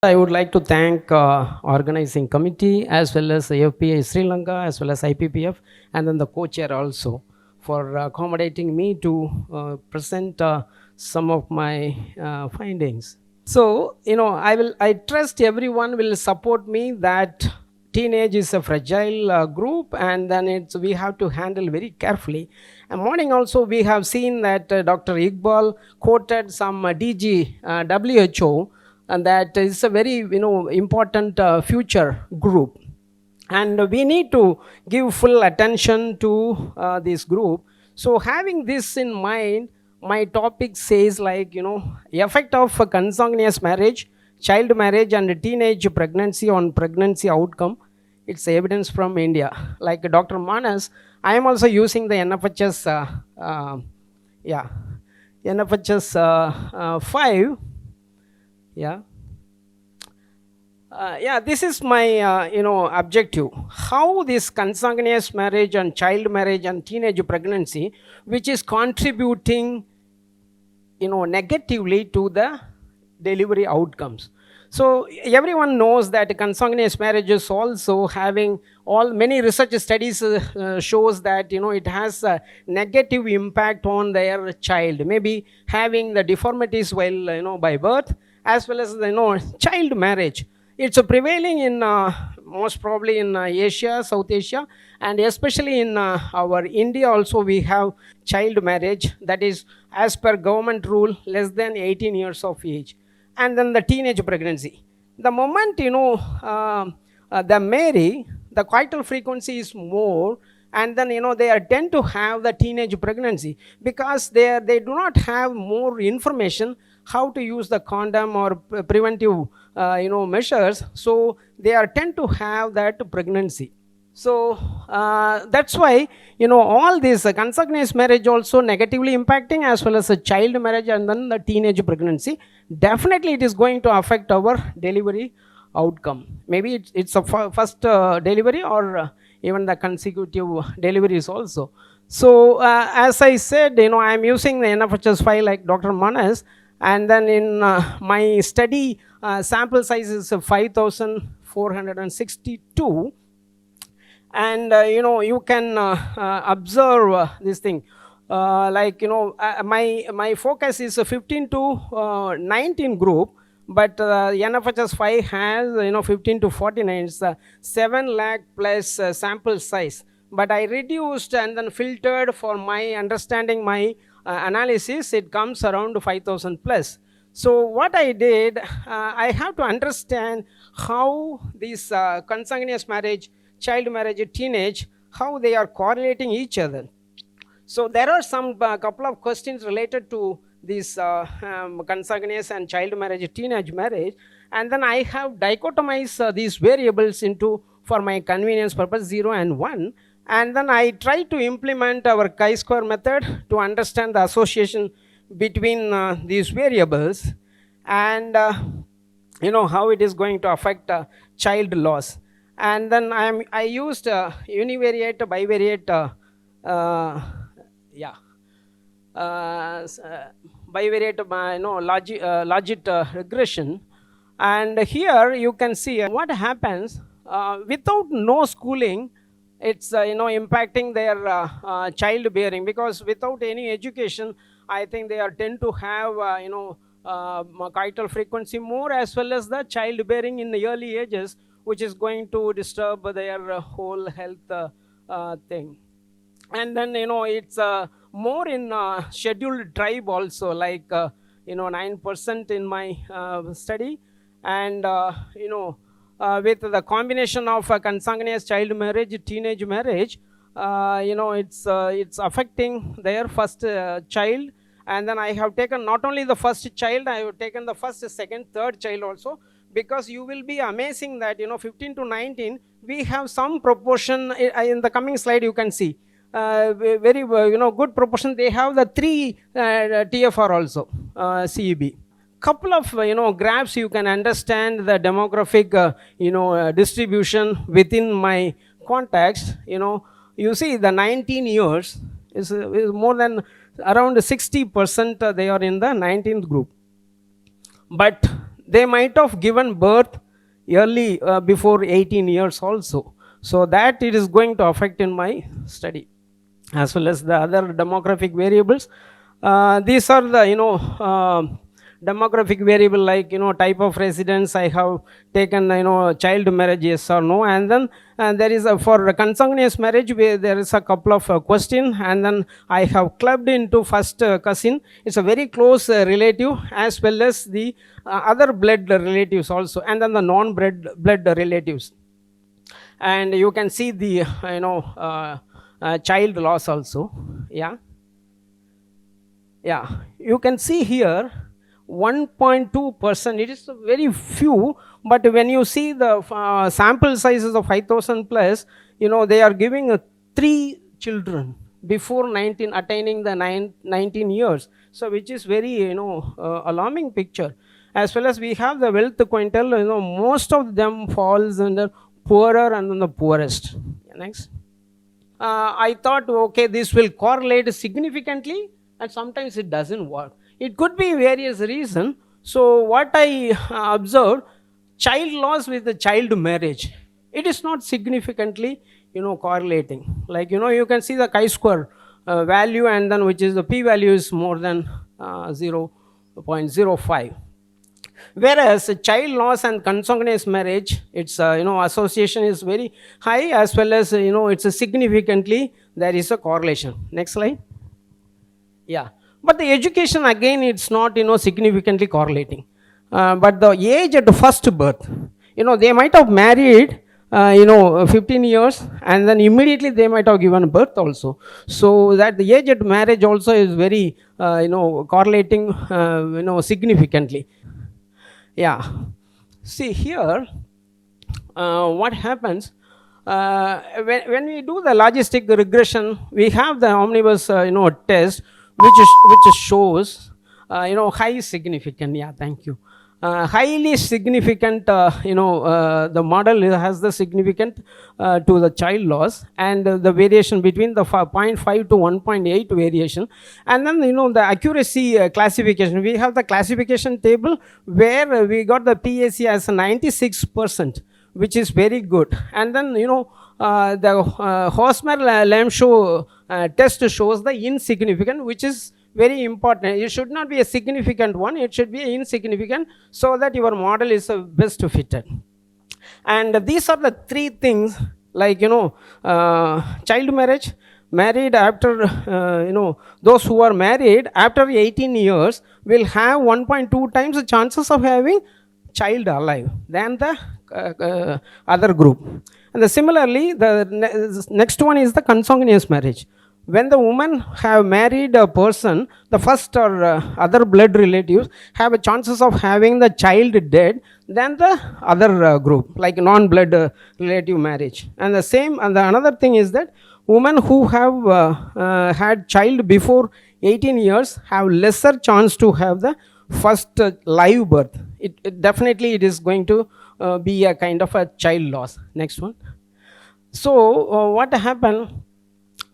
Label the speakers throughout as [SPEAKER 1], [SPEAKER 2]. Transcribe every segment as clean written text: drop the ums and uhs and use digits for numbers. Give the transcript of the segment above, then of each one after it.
[SPEAKER 1] I would like to thank organizing committee as well as FPA Sri Lanka as well as IPPF and then the co-chair also for accommodating me to present some of my findings. So I trust everyone will support me that teenage is a fragile group, and then we have to handle very carefully. And morning also we have seen that Dr. Iqbal quoted some DG WHO, and that is a very important future group, and we need to give full attention to this group. So having this in mind, my topic says, like, effect of a consanguineous marriage, child marriage and teenage pregnancy on pregnancy outcome. It's evidence from India, like Dr. Manas. I am also using the NFHS yeah NFHS 5. Yeah. This is my objective. How this consanguineous marriage and child marriage and teenage pregnancy, which is contributing, negatively to the delivery outcomes. So everyone knows that consanguineous marriage is also having all many research studies shows that it has a negative impact on their child, maybe having the deformities while by birth, as well as child marriage. It's prevailing in most probably in Asia, South Asia, and especially in our India also we have child marriage, that is as per government rule less than 18 years of age. And then the teenage pregnancy, the moment the marry, the coital frequency is more, and then they are tend to have the teenage pregnancy because they do not have more information how to use the condom or preventive measures, so they are tend to have that pregnancy. So that's why all this consanguineous marriage also negatively impacting, as well as a child marriage and then the teenage pregnancy. Definitely it is going to affect our delivery outcome. Maybe it's a first delivery, or even the consecutive deliveries also. So as I said, I am using the NFHS file like Dr. Manas, and then in my study sample size is 5462, and you can observe this thing, my focus is a 15 to 19 group, but NFHS 5 has 15 to 49. It's 7 lakh plus sample size, but I reduced and then filtered for my understanding my analysis. It comes around 5000 plus. So what I did, I have to understand how this consanguineous marriage, child marriage, teenage, how they are correlating each other. So there are some couple of questions related to this consanguineous and child marriage, teenage marriage, and then I have dichotomized these variables into, for my convenience purpose, 0 and 1, and then I try to implement our chi-square method to understand the association between these variables, and how it is going to affect child loss. And then I used univariate, bivariate, bivariate logit regression. And here you can see what happens without no schooling. It's impacting their childbearing, because without any education, I think they are tend to have coital frequency more, as well as the childbearing in the early ages, which is going to disturb their whole health thing. And then it's more in scheduled tribe also, like 9% in my study. And with the combination of consanguineous child marriage, teenage marriage, it's affecting their first child. And then I have taken not only the first child, I have taken the first, second, third child also, because you will be amazing that 15 to 19 we have some proportion. In the coming slide you can see very good proportion. They have the 3 TFR also, CEB. Couple of graphs, you can understand the demographic distribution within my context. You see the 19 years is more than around 60% they are in the 19th group. But they might have given birth early, before 18 years also. So that it is going to affect in my study, as well as the other demographic variables. These are the, demographic variable, like, type of residence I have taken, child marriage, yes or no. And then there is a, for consanguineous marriage, where there is a couple of question, and then I have clubbed into first cousin. It's a very close relative, as well as the other blood relatives also, and then the non blood relatives. And you can see the child loss also. Yeah, yeah, you can see here 1.2%. It is very few, but when you see the sample sizes of 5,000 plus, they are giving 3 children before 19 attaining the 19 years. So which is very, alarming picture. As well as we have the wealth quintile, most of them falls under poorer and then the poorest. Next. I thought, okay, this will correlate significantly, and sometimes it doesn't work. It could be various reason. So what I observed, child loss with the child marriage, it is not significantly, correlating. Like, you can see the chi-square value, and then which is the p-value is more than 0.05. Whereas child loss and consanguineous marriage, its association is very high, as well as it's a significantly there is a correlation. Next slide. Yeah, but the education again, it's not significantly correlating. But the age at the first birth, they might have married 15 years, and then immediately they might have given birth also. So that the age at marriage also is very correlating significantly. Yeah, see here, what happens when we do the logistic regression, we have the omnibus test, which shows high significant. Yeah, thank you. Highly significant, the model has the significant to the child loss, and the variation between the 0.5 to 1.8 variation. And then the accuracy classification, we have the classification table where we got the PAC as 96%, which is very good. And then the Hosmer-Lamshaw test shows the insignificant, which is very important. It should not be a significant one, it should be insignificant, so that your model is best fitted. And these are the 3 things, like child marriage, married after those who are married after 18 years will have 1.2 times the chances of having child alive than the other group. And similarly, the next one is the consanguineous marriage. When the woman have married a person, the first or other blood relatives have a chances of having the child dead than the other group, like non-blood relative marriage. And the same, and the another thing is that women who have had child before 18 years have lesser chance to have the first live birth. It definitely it is going to be a kind of a child loss. Next one. So what happened?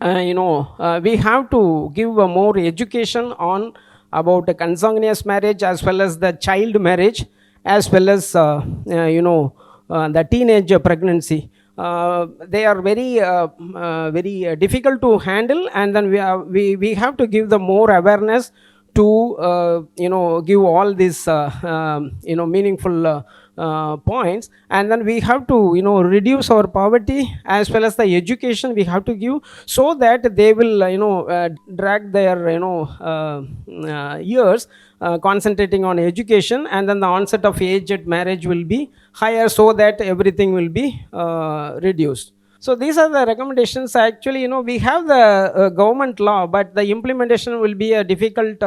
[SPEAKER 1] We have to give more education on about the consanguineous marriage, as well as the child marriage, as well as the teenage pregnancy. They are very difficult to handle, and then we have to give the more awareness to give all these meaningful points. And then we have to reduce our poverty, as well as the education we have to give, so that they will drag their years concentrating on education, and then the onset of age at marriage will be higher, so that everything will be reduced. So these are the recommendations. Actually, we have the government law, but the implementation will be a difficult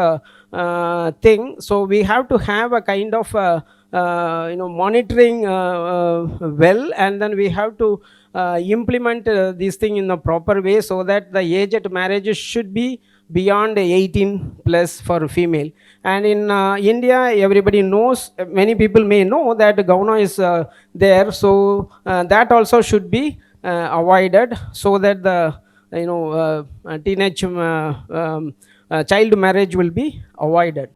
[SPEAKER 1] thing. So we have to have a kind of monitoring well, and then we have to implement this thing in a proper way, so that the age at marriage should be beyond 18 plus for female. And in India, everybody knows, many people may know that Gauna is there, so that also should be avoided, so that the teenage child marriage will be avoided.